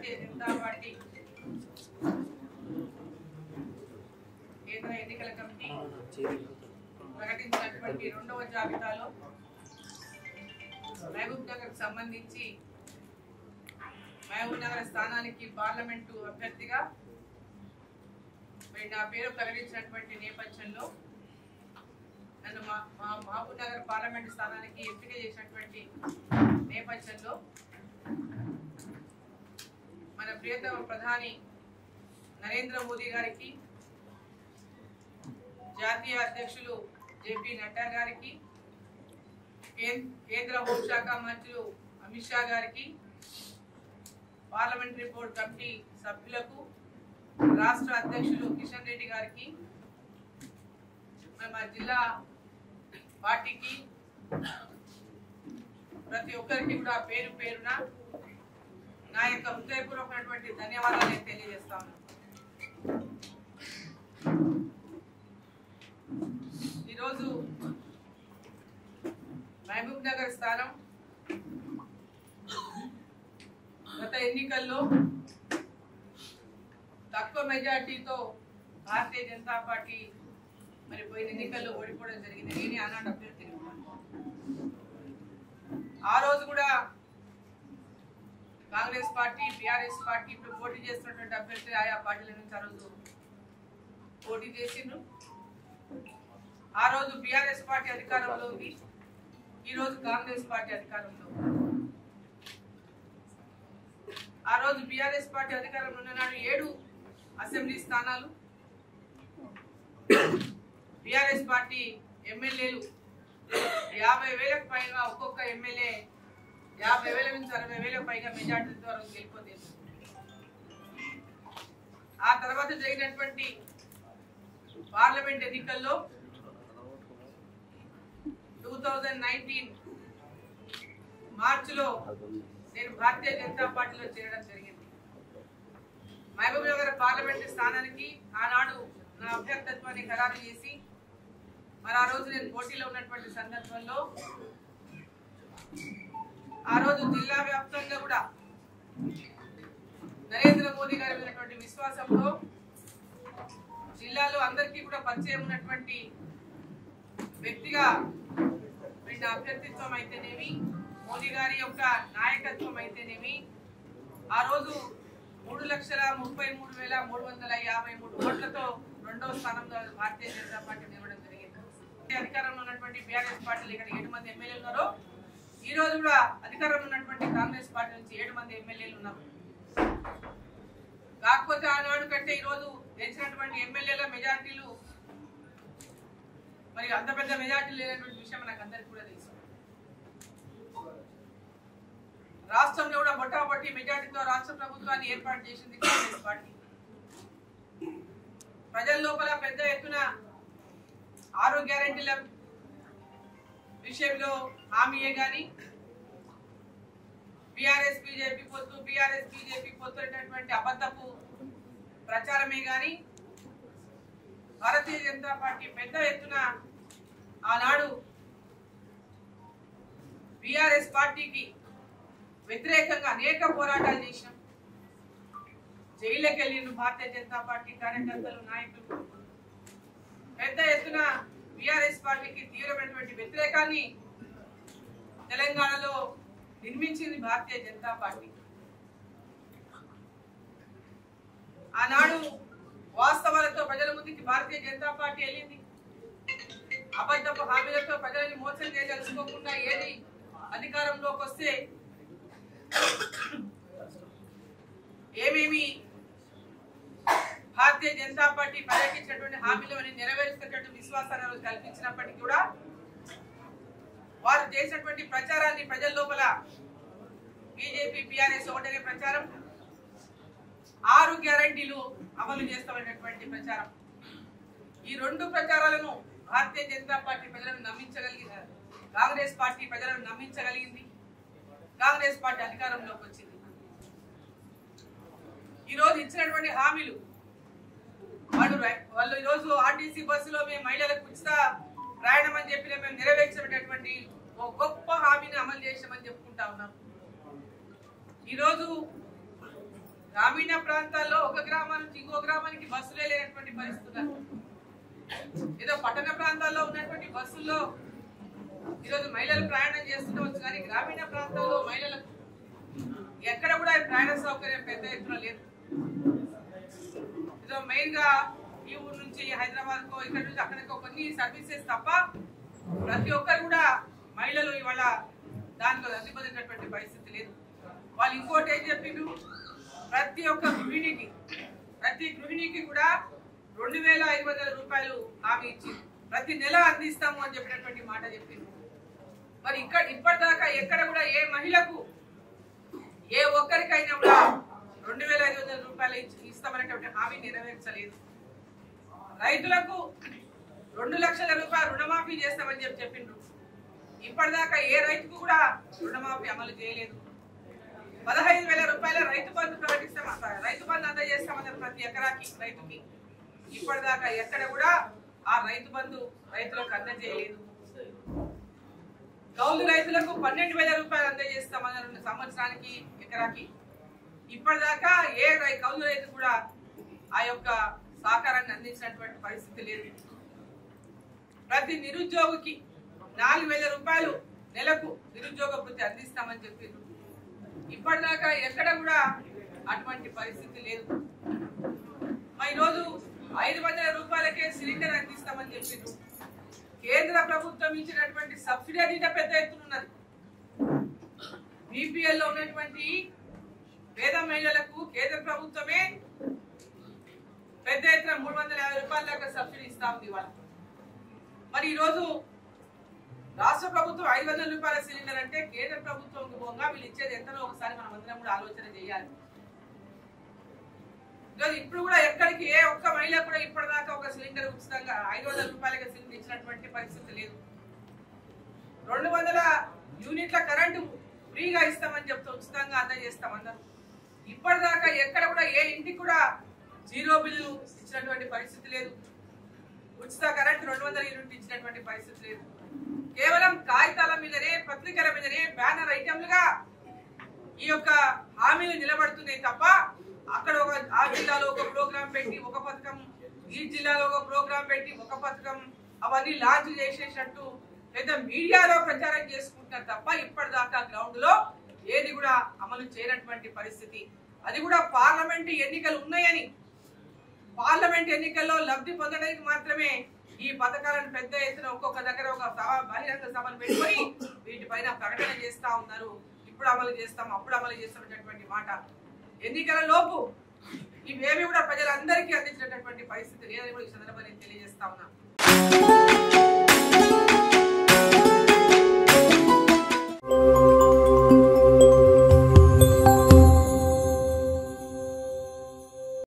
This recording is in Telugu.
భారతీయ జనతా పార్టీ కేంద్ర ఎన్నికల కమిటీ ప్రకటించినటువంటి 2వ జాబితాలో మహబూబ్ నగర్ కు సంబంధించి మహబూబ్ నగర్ స్థానానికి పార్లమెంటు అభ్యర్థిగా నా పేరు ప్రకటించినటువంటి నేపథ్యంలో నన్ను మహబూబ్ నగర్ పార్లమెంటు స్థానానికి ఎంపిక చేసినటువంటి నేపథ్యంలో మన ప్రియతమ ప్రధాని నరేంద్ర మోదీ గారికి, జాతీయ అధ్యక్షులు జేపీ నడ్డా గారికి, కేంద్ర హోంశాఖ మంత్రులు అమిత్ షా గారికి, పార్లమెంటరీ బోర్డు కమిటీ సభ్యులకు, రాష్ట్ర అధ్యక్షులు కిషన్ రెడ్డి గారికి, మా జిల్లా పార్టీకి ప్రతి ఒక్కరికి కూడా పేరు పేరున నా యొక్క హృదయపూర్వకమైనటువంటి ధన్యవాదాలు తెలియజేస్తాను. ఈరోజు మహబూబ్ నగర్ స్థానం గత ఎన్నికల్లో తక్కువ మెజార్టీతో భారతీయ జనతా పార్టీ మరి పోయిన ఎన్నికల్లో ఓడిపోవడం జరిగింది. నేనే ఆనాడు అభ్యర్థిని. ఆ రోజు కూడా కాంగ్రెస్ పార్టీ, టిఆర్ఎస్ పార్టీ ఇప్పుడు పోటీ చేస్తున్నటువంటి అభ్యర్థులు ఆయా పార్టీల నుంచి ఆ రోజు పోటీ చేసిండ్రు. ఆ రోజు టిఆర్ఎస్ పార్టీ అధికారంలో ఉంది, ఈ రోజు కాంగ్రెస్ పార్టీ అధికారంలో. ఆ రోజు టిఆర్ఎస్ పార్టీ అధికారంలో ఉన్న నాడు 7 అసెంబ్లీ స్థానాలు, టిఆర్ఎస్ పార్టీ ఎమ్మెల్యేలు 50,000కు పైగా, ఒక్కొక్క ఎమ్మెల్యే 50,000 నుంచి 60,000కు పైగా మెజార్టీతో గెలిపోతే. ఆ తర్వాత జరిగినటువంటి పార్లమెంట్ ఎన్నికల్లో 2019 మార్చిలో నేను భారతీయ జనతా పార్టీలో చేరడం జరిగింది. మహబూబ్ నగర్ పార్లమెంట్ స్థానానికి ఆనాడు నా అభ్యర్థత్వాన్ని ఖరారు చేసి మరి ఆ రోజు నేను పోటీలో ఉన్నటువంటి సందర్భంలో ఆ రోజు జిల్లా వ్యాప్తంగా కూడా నరేంద్ర మోదీ గారి ఉన్నటువంటి విశ్వాసంతో జిల్లాలో అందరికీ కూడా పరిచయం ఉన్నటువంటి వ్యక్తిగా నా అభ్యర్థిత్వం అయితేనేమి, మోదీ గారి యొక్క నాయకత్వం అయితేనేమి, ఆ రోజు 3,33,353 ఓట్లతో 2వ స్థానంలో భారతీయ జనతా పార్టీ నిలవడం జరిగింది. అధికారంలో ఉన్నటువంటి బీఆర్ఎస్ పార్టీలు ఇక్కడ 7 మంది ఎమ్మెల్యేలు ఉన్నారు. ఈ రోజు కూడా అధికారంలో ఉన్నటువంటి కాంగ్రెస్ పార్టీ నుంచి 7 మంది ఎమ్మెల్యేలు ఉన్నారు. కాకపోతే ఆనాడు కంటే ఈ రోజు గెలిచినటువంటి ఎమ్మెల్యేల మెజార్టీలు మరి అంత పెద్ద మెజార్టీ లేనటువంటి విషయం నాకు అందరికీ కూడా తెలుసు. రాష్ట్రంలో కూడా బొట్టాబొట్టి మెజార్టీతో రాష్ట్ర ప్రభుత్వాన్ని ఏర్పాటు చేసింది కాంగ్రెస్ పార్టీ. ప్రజల లోపల పెద్ద ఎత్తున 6 గ్యారెంటీల విషయంలో హామీయే గాని, బీఆర్ఎస్ బీజేపీ పొత్తు అనేటువంటి అబద్ధపు ప్రచారమే గాని, భారతీయ జనతా పార్టీ పెద్ద ఎత్తున ఆనాడు బీఆర్ఎస్ పార్టీకి వ్యతిరేకంగా అనేక పోరాటాలు చేశాం. జైలుకి వెళ్ళిన భారతీయ జనతా పార్టీ కార్యకర్తలు, నాయకులు పెద్ద ఎత్తున బీఆర్ఎస్ పార్టీకి తీవ్రమైనటువంటి వ్యతిరేకాన్ని తెలంగాణలో నిర్మించింది భారతీయ జనతా పార్టీ. ఆనాడు వాస్తవాలతో ప్రజల ముందుకి భారతీయ జనతా పార్టీ వెళ్ళింది. అబద్ధపు హామీలతో ప్రజలని మోసం చేయదలుచుకోకుండా ఏది అధికారంలోకి వస్తే ఏమేమి భారతీయ జనతా పార్టీ ప్రకటించినటువంటి హామీలను నెరవేర్చేటటువంటి విశ్వాసాన్ని కల్పించినప్పటికీ కూడా వారు చేసినటువంటి ప్రచారాన్ని ప్రజల లోపల బీజేపీ, బీఆర్ఎస్ ఒకటే ప్రచారం, 6 గ్యారెంటీలు అమలు చేస్తామనేటువంటి ప్రచారం. ఈ 2 ప్రచారాలను భారతీయ జనతా పార్టీ ప్రజలను నమ్మించగలిగింది, కాంగ్రెస్ పార్టీ ప్రజలను నమ్మించగలిగింది. కాంగ్రెస్ పార్టీ అధికారంలోకి వచ్చింది. ఈ రోజు ఇచ్చినటువంటి హామీలు వాళ్ళు ఈ రోజు ఆర్టీసీ బస్సులో మేము మహిళలకు ఉచిత ప్రయాణం అని చెప్పి మేము నెరవేర్చినటువంటి ఒక గొప్ప హామీని అమలు చేసామని చెప్పుకుంటా ఉన్నాం. ఈరోజు గ్రామీణ ప్రాంతాల్లో ఒక గ్రామం నుంచి ఇంకో గ్రామానికి బస్సులే లేనటువంటి పరిస్థితులు. ఏదో పట్టణ ప్రాంతాల్లో ఉన్నటువంటి బస్సుల్లో ఈరోజు మహిళలు ప్రయాణం చేస్తుండవచ్చు, కానీ గ్రామీణ ప్రాంతాల్లో మహిళలకు ఎక్కడ కూడా ప్రయాణ సౌకర్యం పెద్ద ఎత్తున లేదు. ఏదో మెయిన్ గా ఈ ఊరు నుంచి హైదరాబాద్ కో ఇక్కడ నుంచి అక్కడికో కొన్ని సర్వీసెస్ తప్ప ప్రతి ఒక్కరు కూడా మహిళలు ఇవాళ దాంట్లో అందుబడినటువంటి పరిస్థితి లేదు. వాళ్ళు ఇంకోటి ఏం చెప్పిండ్రు, ప్రతి ఒక్క గృహిణికి కూడా 2500 రూపాయలు హామీ ఇచ్చి ప్రతి నెల అందిస్తాము అని చెప్పినటువంటి మాట చెప్పింది. మరి ఇప్పటిదాకా ఎక్కడ కూడా ఏ మహిళకు ఏ ఒక్కరికైనా కూడా 2500 రూపాయలు ఇస్తామనేటువంటి హామీ నెరవేర్చలేదు. రైతులకు 2 లక్షల రూపాయలు రుణమాఫీ చేస్తామని చెప్పిండ్రు. ఇప్పటిదాకా ఏ రైతుకు కూడా రుణమాఫీ అమలు చేయలేదు. 15,000 రూపాయల రైతు బంధు ప్రకటిస్తామన్నారు, రైతు బంధు అందజేస్తామన్నారు ప్రతి ఎకరాకి రైతుకి. ఇప్పటిదాకా ఎక్కడ కూడా ఆ రైతు బంధు రైతులకు అందజేయలేదు. కౌలు రైతులకు 12,000 రూపాయలు అందజేస్తామన్నారు సంవత్సరానికి ఎకరాకి. ఇప్పటిదాకా ఏ కౌలు రైతు కూడా ఆ యొక్క సహకారాన్ని అందించినటువంటి పరిస్థితి లేదు. ప్రతి నిరుద్యోగికి 4,000 రూపాయలు నెలకు నిరుద్యోగ వృత్తి అందిస్తామని చెప్పారు. ఇప్పటిదాకా ఎక్కడ కూడా అటువంటి పరిస్థితి లేదు. ఈరోజు 500 రూపాయలకే సిలిండర్ అందిస్తామని చెప్పారు. కేంద్ర ప్రభుత్వం ఇచ్చినటువంటి సబ్సిడీ అనేది పెద్ద ఎత్తున ఉన్నది. బీపీఎల్ లో ఉన్నటువంటి పేద మహిళలకు కేంద్ర ప్రభుత్వమే పెద్ద ఎత్తున 350 రూపాయల దాకా సబ్సిడీ ఇస్తా ఉంది ఇవాళ. మరి ఈరోజు రాష్ట్ర ప్రభుత్వం 500 రూపాయల సిలిండర్ అంటే కేంద్ర ప్రభుత్వం పోగా వీళ్ళు ఇచ్చేది ఎంతనో ఒకసారి మనం అందరం కూడా ఆలోచన చేయాలి. ఇప్పుడు కూడా ఎక్కడికి ఏ ఒక్క మహిళ కూడా ఇప్పటిదాకా ఒక సిలిండర్ ఉచితంగా 500 రూపాయలకి సిలిండర్ ఇచ్చినటువంటి పరిస్థితి లేదు. 200 యూనిట్ల కరెంటు ఫ్రీగా ఇస్తామని చెప్తూ ఉచితంగా అందజేస్తామన్నారు. ఇప్పటిదాకా ఎక్కడ కూడా ఏ ఇంటికి కూడా 0 బిల్లు ఇచ్చినటువంటి పరిస్థితి లేదు. ఉచిత కరెంటు 200 యూనిట్ ఇచ్చినటువంటి పరిస్థితి లేదు. కేవలం కాగితాల మీదనే, పత్రికల మీదనే బ్యానర్ ఐటమ్లుగా ఈ యొక్క హామీలు నిలబడుతున్నాయి తప్ప అక్కడ ఆ జిల్లాలో ఒక ప్రోగ్రాం పెట్టి ఒక పథకం, ఈ జిల్లాలో ఒక ప్రోగ్రాం పెట్టి ఒక పథకం, అవన్నీ లాంచ్ చేసేసినట్టు లేదా మీడియాలో ప్రచారం చేసుకుంటారు తప్ప ఇప్పటిదాకా గ్రౌండ్ లో ఏది కూడా అమలు చేయనటువంటి పరిస్థితి. అది కూడా పార్లమెంట్ ఎన్నికలు ఉన్నాయని, పార్లమెంట్ ఎన్నికల్లో లబ్ధి పొందడానికి మాత్రమే ఈ పథకాలను పెద్ద ఎత్తున ఒక్కొక్క దగ్గర ఒక బహిరంగ సభను పెట్టుకొని వీటిపైన ప్రకటన చేస్తా ఉన్నారు. ఇప్పుడు అమలు చేస్తాం, అప్పుడు అమలు చేస్తామనేటువంటి మాట. ఎన్నికల లోపు ఇవేమి కూడా ప్రజలందరికీ అందించినటువంటి పరిస్థితి లేదని కూడా ఈ సందర్భంగా తెలియజేస్తా ఉన్నా.